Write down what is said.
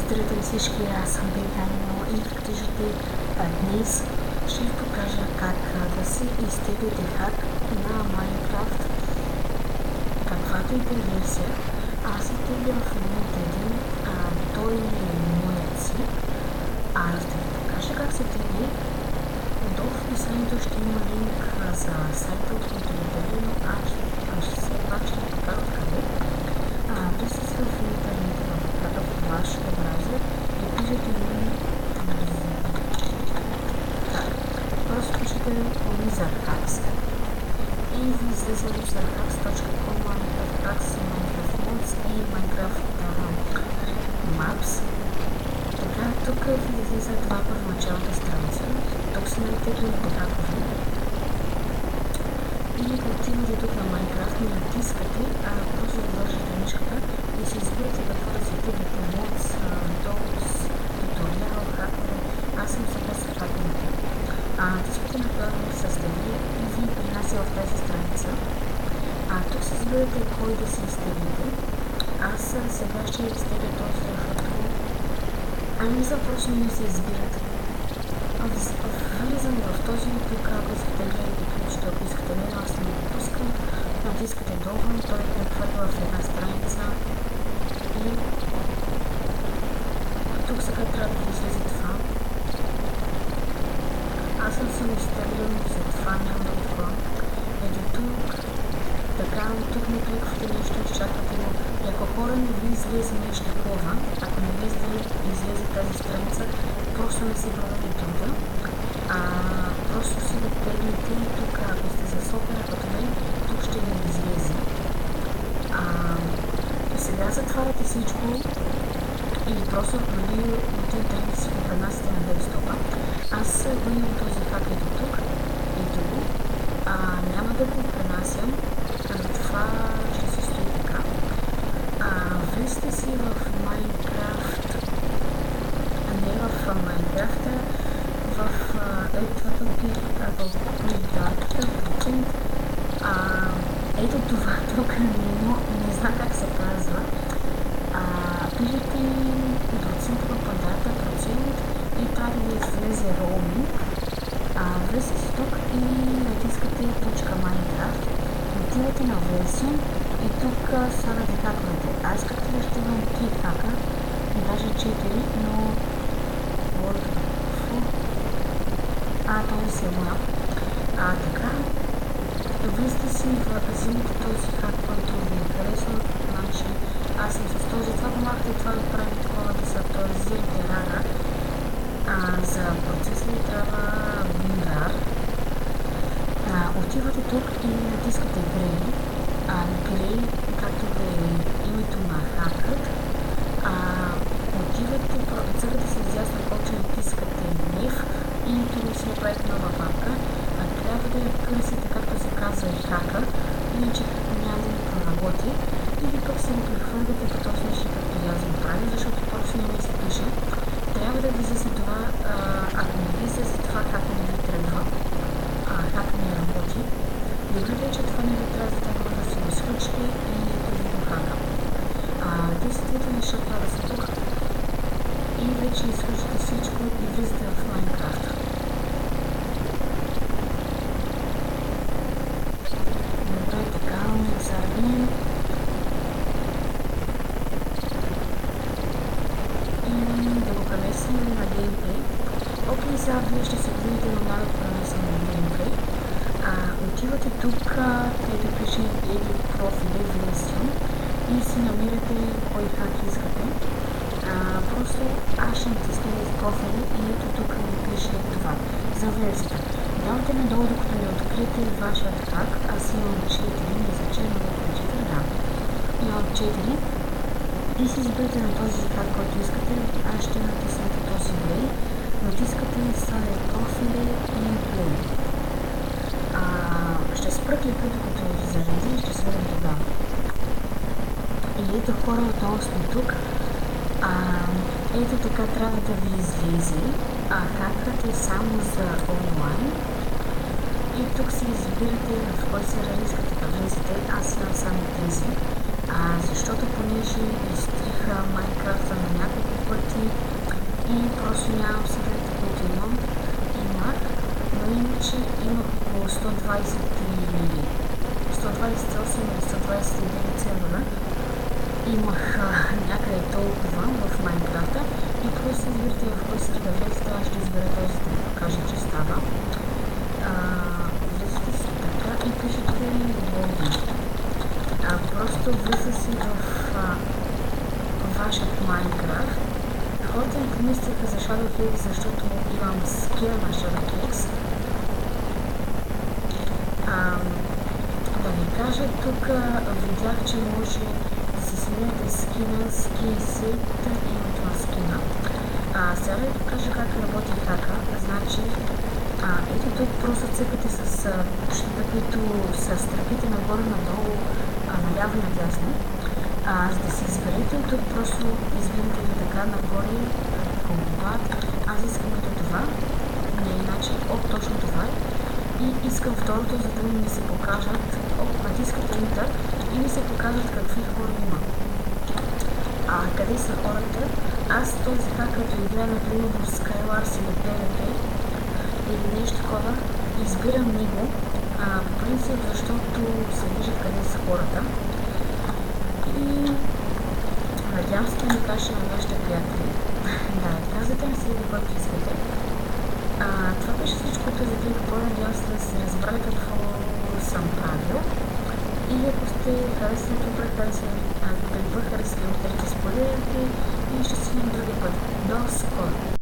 Здравейте всички, аз съм Бейхайно и виждате днес ще ви покажа как да си изтеглите хак на Minecraft, каквато и да е версия. Аз изтегля в момента един, той е моят си, ще ви покажа как се тегли. Долу в описанието ще има линк за сайта, от който е теглено, ще ви покажа откъде. Влизате в интернет в ваш браузър и пишете просто пишете Wizard Hacks и ви излезе wizardhacks.com, Minecraft Hacks, Minecraft Mods и Minecraft Maps. Така, тук ви излиза това първоначалната страница. Тук са найтеглените хакове. И отивате тук на Minecraft, не натискате, просто вържете мишката и си избирате какво да си теглите: Mods, Tools, туториал, хакове. Аз съм сега с хаковете. Натискате на клавиатура с тегли и ви принася в тази страница. Тук си избирате кой да си изтеглите. Аз сега ще изтегля този, защото просто не се избират. Влизам в този тук, ако искате гледате ключите, ако искате не, аз не го пускам. Натискате долу, той е прехвърля в една страница и тук сега трябва да излезе това. Аз съм изтеглил, затова няма да го. Ето тук, така, тук не кликвате нещо, изчаквате го. И ако хора не ви излезе нещо такова, ако не ви излезе тази страница, просто не си правите труда. Просто си го теглите и тук, ако сте за сопера, като мен, тук ще ви излезе. И сега затваряте всичко и просто от интернет си го пренасите на десктопа. Аз го имам този хак ето тук, ето го. Няма да го пренасям, това ще се стои така. Влезте си в Minecraft, не в Minecraft, ето това тук, не знам как се казва. Пишете процент в квадрата, процент и трябва да ви излезе roaming. Влезте си тук и натискате .minecraft, отивате на version и тук слагате хаковете. Аз като да ще имам 3 хака, даже 4, но този се мап. Така, влизате си взимате този хак, който ви харесва. Значи, аз съм с този, това го махте, това да прави такова да се актуализирате рара. За процеса ви трябва WinRAR. Отивате тук и натискате Grey. Grey, както е името на хакът. Отивате, цъкате се изясна коча и натискате Nef и тук си направите нова папка. Трябва да я търсите, както се казва, и хака, иначе няма да ви проработи. Или пък си го прехвърляте по този начин, както аз го правя, защото точно не се пише. Трябва да ви излезе това, ако не ви излезе това, как не ви трябва, как не работи. Добре е, че това не ви трябва за това да се го изключите и да ви го хака. Действително ще трябва да тук и вече изключите всичко и влизате в Minecraft. Добре, така, зарвим. И да го пренесем на геймплей. Окей, сега вие ще се видите нормално да пренесем на геймплей. Отивате тук, където пише Edit Profile Version и си намирате кой хак искате. Просто аз ще натискам в профили и ето тук ми пише това за версията. Давате надолу, докато не откриете вашият хак. Аз имам 4, не зачерно на 4, да. Имам 4 и си изберете на този хак, който искате. Аз ще натиснете този Play. Натискате Save профили и Play. Ще спра клипа, докато заради и ще свървам тогава. И ето хора, отново сме тук. Ето така трябва да ви излезе. Хакът е само за онлайн. И тук си избирате в кой сервер искате да влезете. Аз имам само тези. Защото понеже изтриха Minecraft на няколко пъти Просто нямам секрети, които имах, но иначе имах около 128 или 129 сервера. Имах някъде толкова в Майнкрафта и просто избирате в кой сервер да влезете, аз ще избера този да ви покажа, че става. Влизате си така и пишете логин. Просто влиза си в вашият Майнкрафт. Хората ми помислиха за Shadowflix, защото имам скина на Shadowflix. Да ви кажа, тук видях, че може да си сменяте скина, скинсет и името на скина. Сега да ви покажа как работи хака. Значи, ето тук просто цъкате с почтата, които са стръките нагоре-надолу, наляво и надясно. За да си изберете, тук просто избирате ви така нагоре, комбат. Аз искам ето това, не иначе, точно това и искам второто, за да ми се покажат, натискате Enter и ми се покажат какви хора има. Къде са хората? Аз този хак, като играя, например, в Skywars или PvP или нещо такова, избирам него, по принцип, защото се виждат къде са хората. И надявам се да ми кажа на вашите приятели. Да, казвате ми си каквото искате. Това беше всичко от този видео. Надявам се да се разбрали какво съм правил. И ако сте харесали, добре харесали, ако не бъде харесали, оставете споделяйте и ще си видим други път. До скоро!